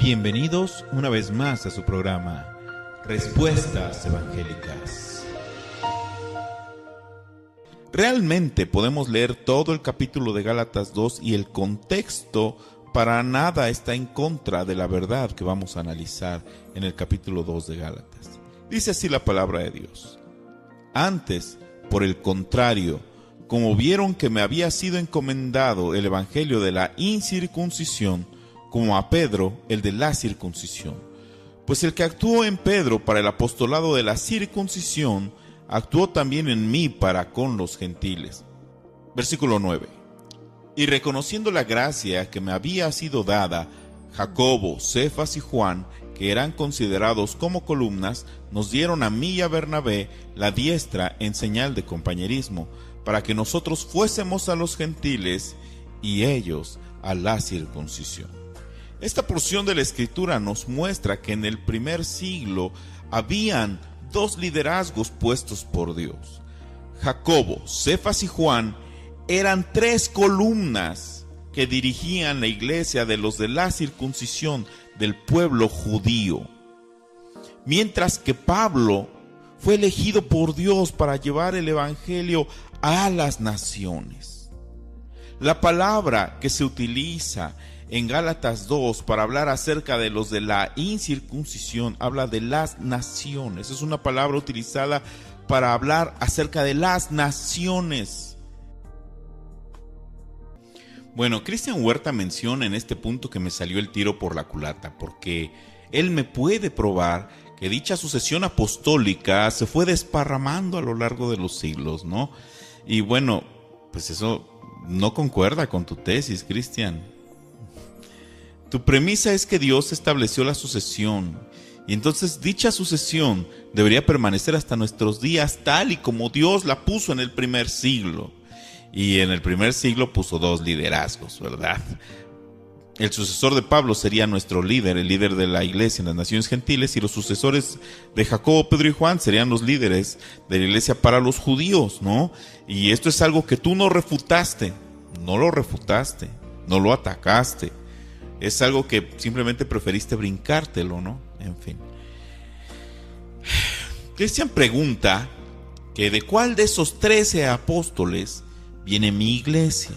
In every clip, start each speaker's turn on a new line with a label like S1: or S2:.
S1: Bienvenidos una vez más a su programa Respuestas Evangélicas. Realmente podemos leer todo el capítulo de Gálatas 2 y el contexto para nada está en contra de la verdad que vamos a analizar en el capítulo 2 de Gálatas. Dice así la palabra de Dios: antes, por el contrario, como vieron que me había sido encomendado el evangelio de la incircuncisión, como a Pedro el de la circuncisión. Pues el que actuó en Pedro para el apostolado de la circuncisión, actuó también en mí para con los gentiles. Versículo 9. Y reconociendo la gracia que me había sido dada, Jacobo, Cefas y Juan, que eran considerados como columnas, nos dieron a mí y a Bernabé la diestra en señal de compañerismo, para que nosotros fuésemos a los gentiles y ellos a la circuncisión. Esta porción de la Escritura nos muestra que en el primer siglo habían dos liderazgos puestos por Dios. Jacobo, Cefas y Juan eran tres columnas que dirigían la iglesia de los de la circuncisión del pueblo judío. Mientras que Pablo fue elegido por Dios para llevar el evangelio a las naciones. La palabra que se utiliza en Gálatas 2 para hablar acerca de los de la incircuncisión habla de las naciones. Es una palabra utilizada para hablar acerca de las naciones. Bueno, Cristian Huerta menciona en este punto que me salió el tiro por la culata, porque él me puede probar que dicha sucesión apostólica se fue desparramando a lo largo de los siglos, ¿no? Y bueno, pues eso no concuerda con tu tesis, Cristian. Tu premisa es que Dios estableció la sucesión, y entonces dicha sucesión debería permanecer hasta nuestros días tal y como Dios la puso en el primer siglo. Y en el primer siglo puso dos liderazgos, ¿verdad? El sucesor de Pablo sería nuestro líder, el líder de la iglesia en las naciones gentiles, y los sucesores de Jacobo, Pedro y Juan serían los líderes de la iglesia para los judíos, ¿no? Y esto es algo que tú no refutaste, no lo atacaste. Es algo que simplemente preferiste brincártelo, ¿no? En fin. Cristian pregunta que de cuál de esos 13 apóstoles viene mi iglesia.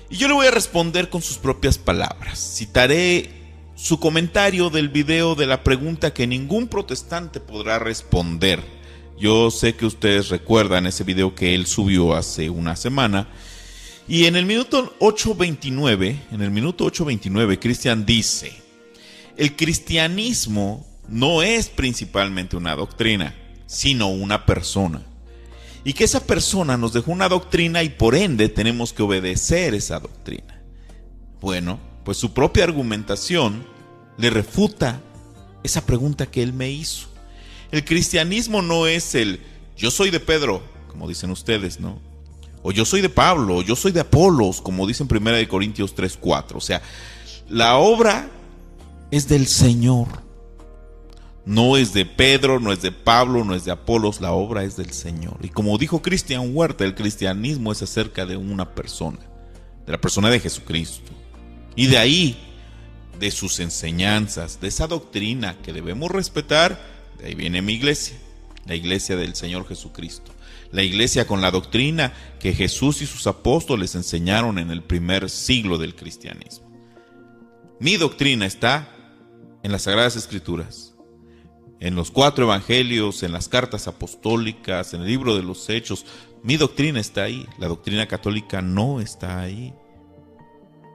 S1: Y yo le voy a responder con sus propias palabras. Citaré su comentario del video de la pregunta que ningún protestante podrá responder. Yo sé que ustedes recuerdan ese video que él subió hace una semana. Y en el minuto 8:29, Cristian dice: el cristianismo no es principalmente una doctrina, sino una persona. Y que esa persona nos dejó una doctrina y por ende tenemos que obedecer esa doctrina. Bueno, pues su propia argumentación le refuta esa pregunta que él me hizo. El cristianismo no es el yo soy de Pedro, como dicen ustedes, ¿no? O yo soy de Pablo, o yo soy de Apolos, como dice en 1 Corintios 3:4. O sea, la obra es del Señor. No es de Pedro, no es de Pablo, no es de Apolos, la obra es del Señor. Y como dijo Cristian Huerta, el cristianismo es acerca de una persona, de la persona de Jesucristo. Y de ahí, de sus enseñanzas, de esa doctrina que debemos respetar, de ahí viene mi iglesia, la iglesia del Señor Jesucristo. La iglesia con la doctrina que Jesús y sus apóstoles enseñaron en el primer siglo del cristianismo. Mi doctrina está en las Sagradas Escrituras, en los 4 evangelios, en las cartas apostólicas, en el libro de los Hechos. Mi doctrina está ahí, la doctrina católica no está ahí.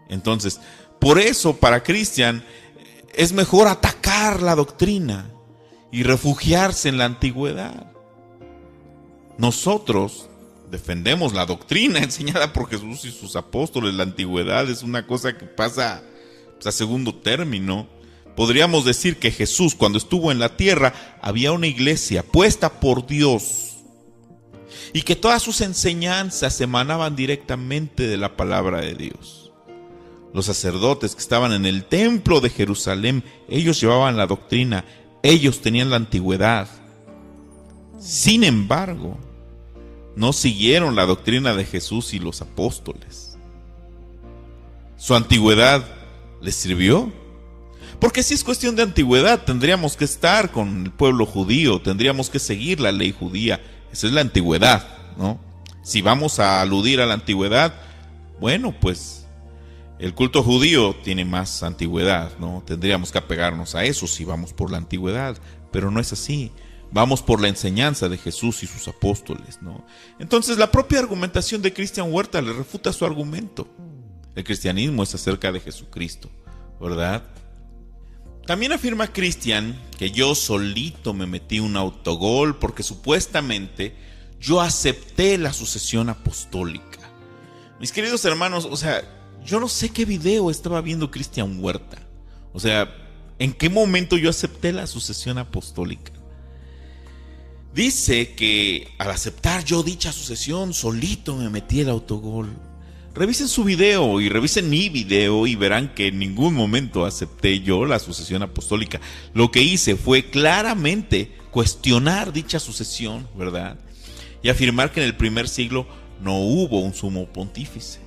S1: Entonces, por eso para Cristian es mejor atacar la doctrina y refugiarse en la antigüedad. Nosotros defendemos la doctrina enseñada por Jesús y sus apóstoles. La antigüedad es una cosa que pasa a segundo término. Podríamos decir que Jesús, cuando estuvo en la tierra, había una iglesia puesta por Dios y que todas sus enseñanzas emanaban directamente de la palabra de Dios. Los sacerdotes que estaban en el templo de Jerusalén, ellos llevaban la doctrina, ellos tenían la antigüedad. Sin embargo, no siguieron la doctrina de Jesús y los apóstoles. ¿Su antigüedad les sirvió? Porque si es cuestión de antigüedad, tendríamos que estar con el pueblo judío, tendríamos que seguir la ley judía. Esa es la antigüedad, ¿no? Si vamos a aludir a la antigüedad, bueno, pues el culto judío tiene más antigüedad, ¿no? Tendríamos que apegarnos a eso si vamos por la antigüedad, pero no es así. Vamos por la enseñanza de Jesús y sus apóstoles, ¿no? Entonces la propia argumentación de Cristian Huerta le refuta su argumento. El cristianismo es acerca de Jesucristo, ¿verdad? También afirma Cristian que yo solito me metí un autogol porque supuestamente yo acepté la sucesión apostólica. Mis queridos hermanos, o sea, yo no sé qué video estaba viendo Cristian Huerta. O sea, ¿en qué momento yo acepté la sucesión apostólica? Dice que al aceptar yo dicha sucesión, solito me metí el autogol. Revisen su video y revisen mi video y verán que en ningún momento acepté yo la sucesión apostólica. Lo que hice fue claramente cuestionar dicha sucesión, ¿verdad? Y afirmar que en el primer siglo no hubo un sumo pontífice.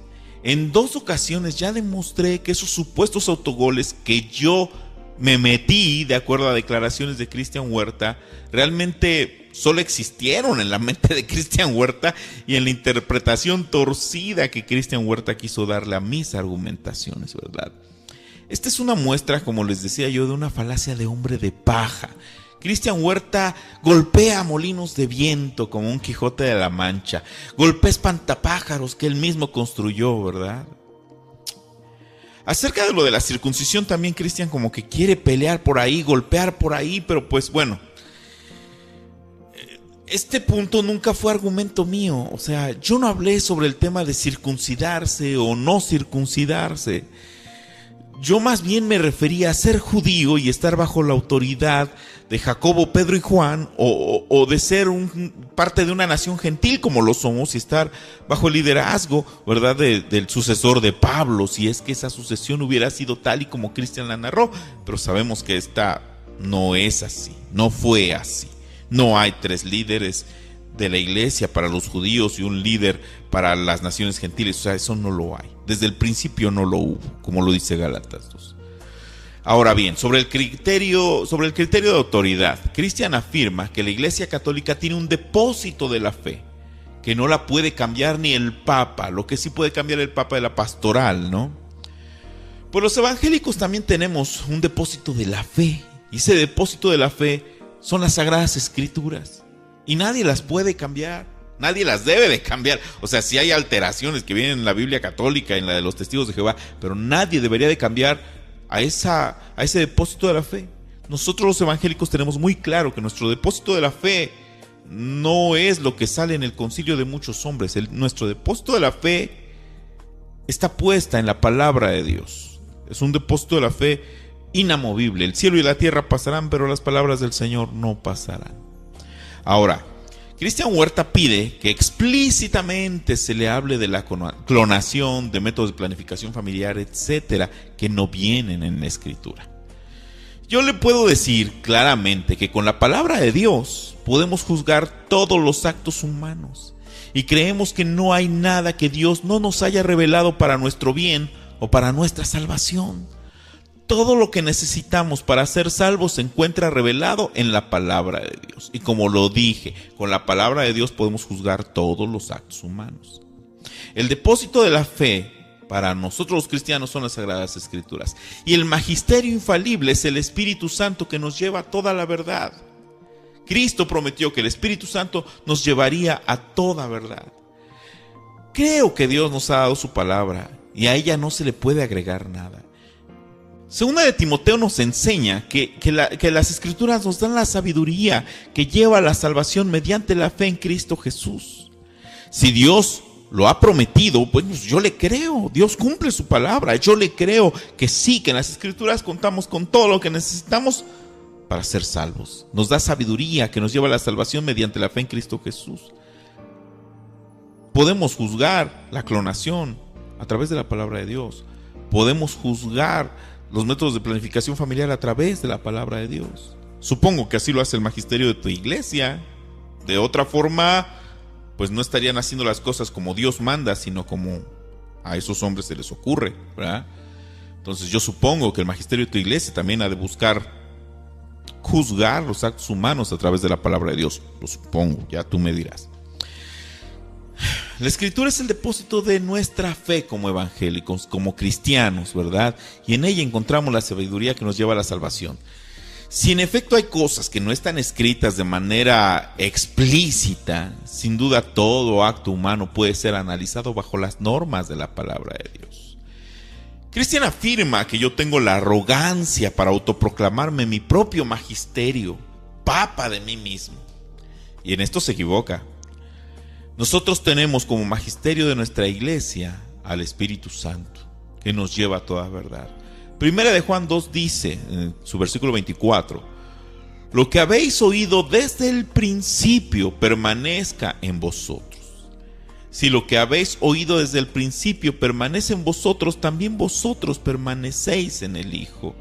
S1: En 2 ocasiones ya demostré que esos supuestos autogoles que yo me metí, de acuerdo a declaraciones de Cristian Huerta, realmente solo existieron en la mente de Cristian Huerta y en la interpretación torcida que Cristian Huerta quiso darle a mis argumentaciones, ¿verdad? Esta es una muestra, como les decía yo, de una falacia de hombre de paja. Cristian Huerta golpea molinos de viento como un Quijote de la Mancha, golpea espantapájaros que él mismo construyó, ¿verdad? Acerca de lo de la circuncisión también Cristian como que quiere pelear por ahí, golpear por ahí, pero pues bueno, este punto nunca fue argumento mío. O sea, yo no hablé sobre el tema de circuncidarse o no circuncidarse. Yo más bien me refería a ser judío y estar bajo la autoridad de Jacobo, Pedro y Juan, o de ser parte de una nación gentil como lo somos y estar bajo el liderazgo, ¿verdad?, del sucesor de Pablo, si es que esa sucesión hubiera sido tal y como Cristian la narró. Pero sabemos que esta no es así, no fue así. No hay 3 líderes de la iglesia para los judíos y un líder para las naciones gentiles. O sea, eso no lo hay. Desde el principio no lo hubo, como lo dice Gálatas 2. Ahora bien, sobre el criterio de autoridad, Cristian afirma que la Iglesia Católica tiene un depósito de la fe, que no la puede cambiar ni el Papa. Lo que sí puede cambiar el Papa es la pastoral, ¿no? Pues los evangélicos también tenemos un depósito de la fe, y ese depósito de la fe son las Sagradas Escrituras, y nadie las puede cambiar, nadie las debe de cambiar. O sea, sí hay alteraciones que vienen en la Biblia católica, en la de los Testigos de Jehová, pero nadie debería de cambiar a ese depósito de la fe. Nosotros los evangélicos tenemos muy claro que nuestro depósito de la fe no es lo que sale en el concilio de muchos hombres. Nuestro depósito de la fe está puesta en la palabra de Dios. Es un depósito de la fe inamovible. El cielo y la tierra pasarán, pero las palabras del Señor no pasarán. Ahora, Cristian Huerta pide que explícitamente se le hable de la clonación, de métodos de planificación familiar, etcétera, que no vienen en la Escritura. Yo le puedo decir claramente que con la palabra de Dios podemos juzgar todos los actos humanos y creemos que no hay nada que Dios no nos haya revelado para nuestro bien o para nuestra salvación. Todo lo que necesitamos para ser salvos se encuentra revelado en la palabra de Dios. Y como lo dije, con la palabra de Dios podemos juzgar todos los actos humanos. El depósito de la fe para nosotros los cristianos son las Sagradas Escrituras. Y el magisterio infalible es el Espíritu Santo que nos lleva a toda la verdad. Cristo prometió que el Espíritu Santo nos llevaría a toda verdad. Creo que Dios nos ha dado su palabra y a ella no se le puede agregar nada. Segunda de Timoteo nos enseña que las Escrituras nos dan la sabiduría que lleva a la salvación mediante la fe en Cristo Jesús. Si Dios lo ha prometido, pues yo le creo. Dios cumple su palabra. Yo le creo que sí, que en las Escrituras contamos con todo lo que necesitamos para ser salvos. Nos da sabiduría que nos lleva a la salvación mediante la fe en Cristo Jesús. Podemos juzgar la clonación a través de la palabra de Dios. Podemos juzgar los métodos de planificación familiar a través de la palabra de Dios. Supongo que así lo hace el magisterio de tu iglesia. De otra forma, pues no estarían haciendo las cosas como Dios manda, sino como a esos hombres se les ocurre, ¿verdad? Entonces yo supongo que el magisterio de tu iglesia también ha de buscar juzgar los actos humanos a través de la palabra de Dios. Lo supongo, ya tú me dirás. La escritura es el depósito de nuestra fe como evangélicos, como cristianos, ¿verdad? Y en ella encontramos la sabiduría que nos lleva a la salvación. Si en efecto hay cosas que no están escritas de manera explícita, sin duda todo acto humano puede ser analizado bajo las normas de la palabra de Dios. Cristian afirma que yo tengo la arrogancia para autoproclamarme mi propio magisterio, papa de mí mismo. Y en esto se equivoca. Nosotros tenemos como magisterio de nuestra iglesia al Espíritu Santo, que nos lleva a toda verdad. Primera de Juan 2 dice, en su versículo 24, lo que habéis oído desde el principio permanezca en vosotros. Si lo que habéis oído desde el principio permanece en vosotros, también vosotros permanecéis en el Hijo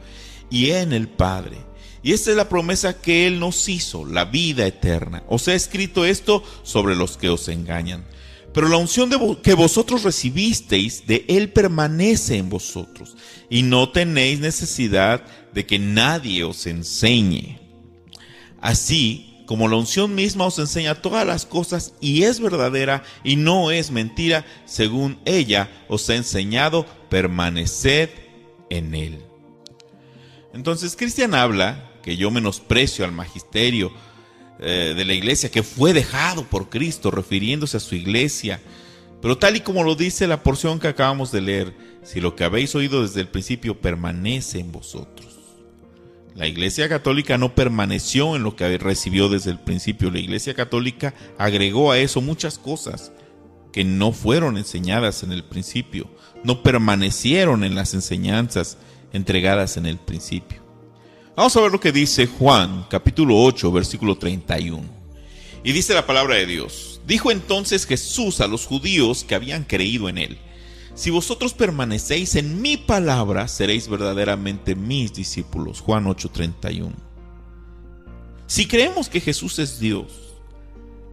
S1: y en el Padre. Y esta es la promesa que Él nos hizo, la vida eterna. Os he escrito esto sobre los que os engañan. Pero la unción que vosotros recibisteis de Él permanece en vosotros, y no tenéis necesidad de que nadie os enseñe. Así como la unción misma os enseña todas las cosas y es verdadera y no es mentira, según ella os ha enseñado, permaneced en Él. Entonces Cristian habla que yo menosprecio al magisterio de la iglesia que fue dejado por Cristo, refiriéndose a su iglesia. Pero tal y como lo dice la porción que acabamos de leer, si lo que habéis oído desde el principio permanece en vosotros. La iglesia católica no permaneció en lo que recibió desde el principio. La iglesia católica agregó a eso muchas cosas que no fueron enseñadas en el principio, no permanecieron en las enseñanzas entregadas en el principio. Vamos a ver lo que dice Juan, capítulo 8, versículo 31. Y dice la palabra de Dios: dijo entonces Jesús a los judíos que habían creído en Él: si vosotros permanecéis en mi palabra, seréis verdaderamente mis discípulos. Juan 8, 31. Si creemos que Jesús es Dios,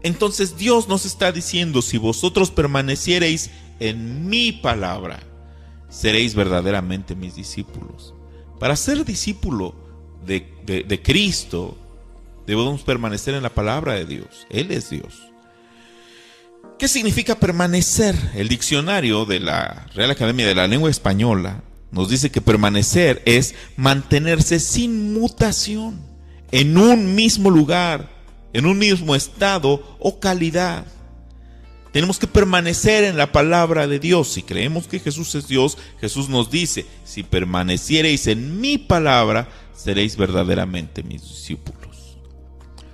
S1: entonces Dios nos está diciendo: si vosotros permaneciereis en mi palabra, seréis verdaderamente mis discípulos. Para ser discípulo de Cristo, debemos permanecer en la palabra de Dios. Él es Dios. ¿Qué significa permanecer? El diccionario de la Real Academia de la Lengua Española nos dice que permanecer es mantenerse sin mutación, en un mismo lugar, en un mismo estado o calidad. Tenemos que permanecer en la palabra de Dios. Si creemos que Jesús es Dios, Jesús nos dice: si permaneciereis en mi palabra, seréis verdaderamente mis discípulos.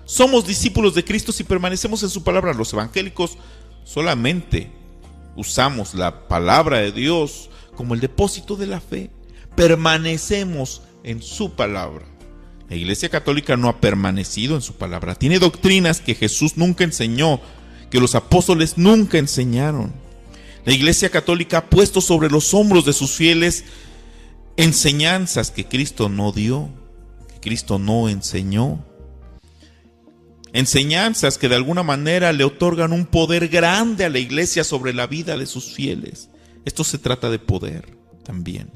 S1: Somos discípulos de Cristo si permanecemos en su palabra. Los evangélicos solamente usamos la palabra de Dios como el depósito de la fe. Permanecemos en su palabra. La Iglesia Católica no ha permanecido en su palabra. Tiene doctrinas que Jesús nunca enseñó, que los apóstoles nunca enseñaron. La Iglesia Católica ha puesto sobre los hombros de sus fieles enseñanzas que Cristo no dio, que Cristo no enseñó. Enseñanzas que de alguna manera le otorgan un poder grande a la iglesia sobre la vida de sus fieles. Esto se trata de poder también,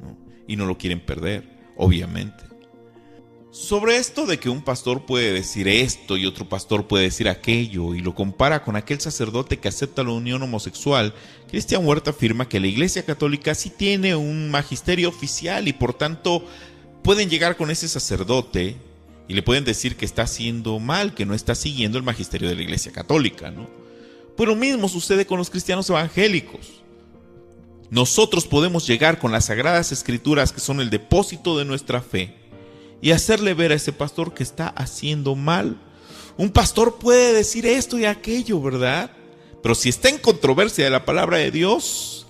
S1: ¿no? Y no lo quieren perder, obviamente. Sobre esto de que un pastor puede decir esto y otro pastor puede decir aquello, y lo compara con aquel sacerdote que acepta la unión homosexual, Cristian Huerta afirma que la Iglesia Católica sí tiene un magisterio oficial y por tanto pueden llegar con ese sacerdote y le pueden decir que está haciendo mal, que no está siguiendo el magisterio de la Iglesia Católica, ¿no? Pues lo mismo sucede con los cristianos evangélicos. Nosotros podemos llegar con las Sagradas Escrituras, que son el depósito de nuestra fe, y hacerle ver a ese pastor que está haciendo mal. Un pastor puede decir esto y aquello, ¿verdad? Pero si está en controversia de la palabra de Dios,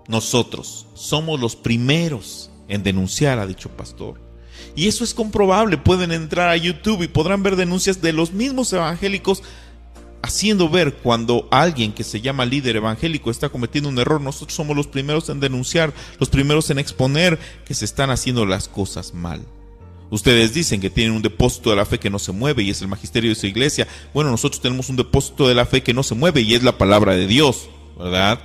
S1: nosotros somos los primeros en denunciar a dicho pastor. Y eso es comprobable. Pueden entrar a YouTube y podrán ver denuncias de los mismos evangélicos haciendo ver cuando alguien que se llama líder evangélico está cometiendo un error. Nosotros somos los primeros en denunciar, los primeros en exponer que se están haciendo las cosas mal. Ustedes dicen que tienen un depósito de la fe que no se mueve y es el magisterio de su iglesia. Bueno, nosotros tenemos un depósito de la fe que no se mueve y es la palabra de Dios, ¿verdad?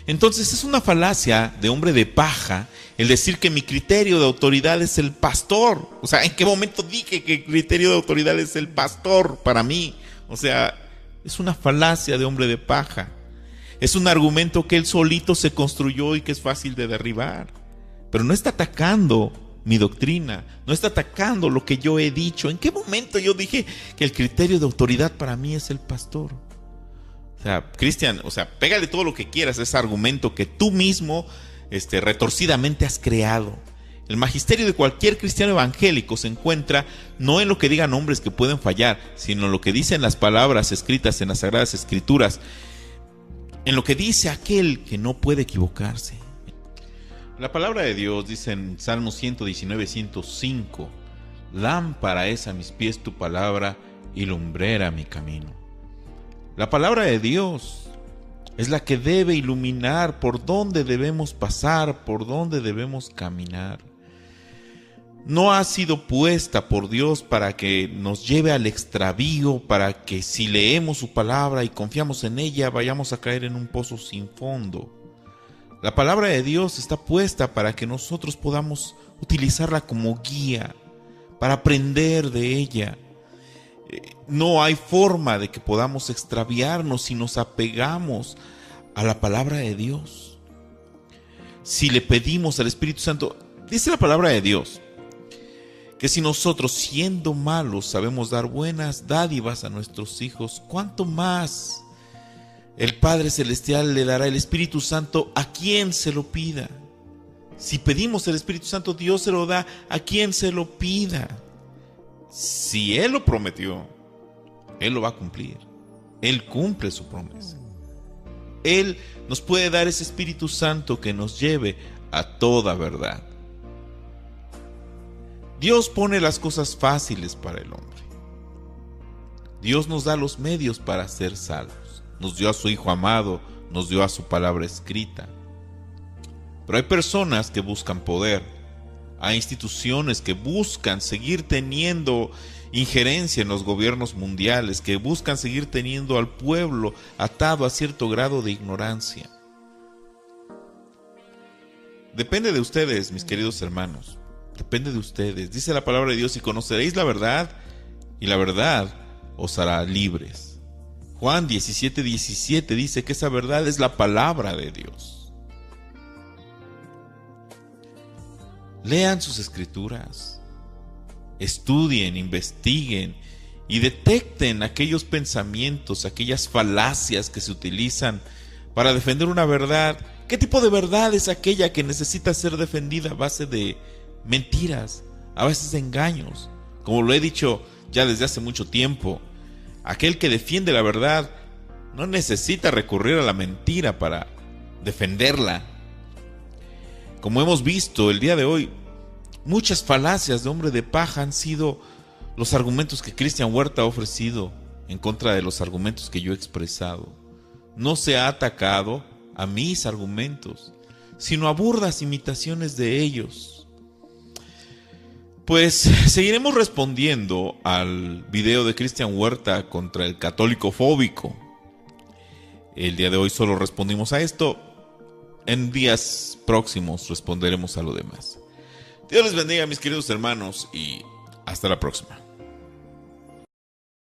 S1: Entonces es una falacia de hombre de paja el decir que mi criterio de autoridad es el pastor. O sea, ¿en qué momento dije que el criterio de autoridad es el pastor para mí? O sea, es una falacia de hombre de paja. Es un argumento que él solito se construyó y que es fácil de derribar. Pero no está atacando mi doctrina, no está atacando lo que yo he dicho. ¿En qué momento yo dije que el criterio de autoridad para mí es el pastor? O sea, Cristian, pégale todo lo que quieras a ese argumento que tú mismo retorcidamente has creado. El magisterio de cualquier cristiano evangélico se encuentra no en lo que digan hombres que pueden fallar, sino en lo que dicen las palabras escritas en las Sagradas Escrituras, en lo que dice aquel que no puede equivocarse. La palabra de Dios dice en Salmo 119, 105, lámpara es a mis pies tu palabra y lumbrera mi camino. La palabra de Dios es la que debe iluminar por dónde debemos pasar, por dónde debemos caminar. No ha sido puesta por Dios para que nos lleve al extravío, para que si leemos su palabra y confiamos en ella, vayamos a caer en un pozo sin fondo. La palabra de Dios está puesta para que nosotros podamos utilizarla como guía, para aprender de ella. No hay forma de que podamos extraviarnos si nos apegamos a la palabra de Dios. Si le pedimos al Espíritu Santo, dice la palabra de Dios, que si nosotros siendo malos sabemos dar buenas dádivas a nuestros hijos, ¿cuánto más el Padre Celestial le dará el Espíritu Santo a quien se lo pida? Si pedimos el Espíritu Santo, Dios se lo da a quien se lo pida. Si Él lo prometió, Él lo va a cumplir. Él cumple su promesa. Él nos puede dar ese Espíritu Santo que nos lleve a toda verdad. Dios pone las cosas fáciles para el hombre. Dios nos da los medios para ser salvos. Nos dio a su Hijo amado, nos dio a su palabra escrita. Pero hay personas que buscan poder. Hay instituciones que buscan seguir teniendo injerencia en los gobiernos mundiales, que buscan seguir teniendo al pueblo atado a cierto grado de ignorancia. Depende de ustedes, mis queridos hermanos. Depende de ustedes. Dice la palabra de Dios: y conoceréis la verdad, y la verdad os hará libres. Juan 17:17 dice que esa verdad es la palabra de Dios. Lean sus escrituras, estudien, investiguen y detecten aquellos pensamientos, aquellas falacias que se utilizan para defender una verdad. ¿Qué tipo de verdad es aquella que necesita ser defendida a base de mentiras, a veces de engaños? Como lo he dicho ya desde hace mucho tiempo, aquel que defiende la verdad no necesita recurrir a la mentira para defenderla. Como hemos visto el día de hoy, muchas falacias de hombre de paja han sido los argumentos que Cristian Huerta ha ofrecido en contra de los argumentos que yo he expresado. No se ha atacado a mis argumentos, sino a burdas imitaciones de ellos. Pues seguiremos respondiendo al video de Cristian Huerta contra el católico fóbico. El día de hoy solo respondimos a esto. En días próximos responderemos a lo demás. Dios les bendiga, mis queridos hermanos, y hasta la próxima.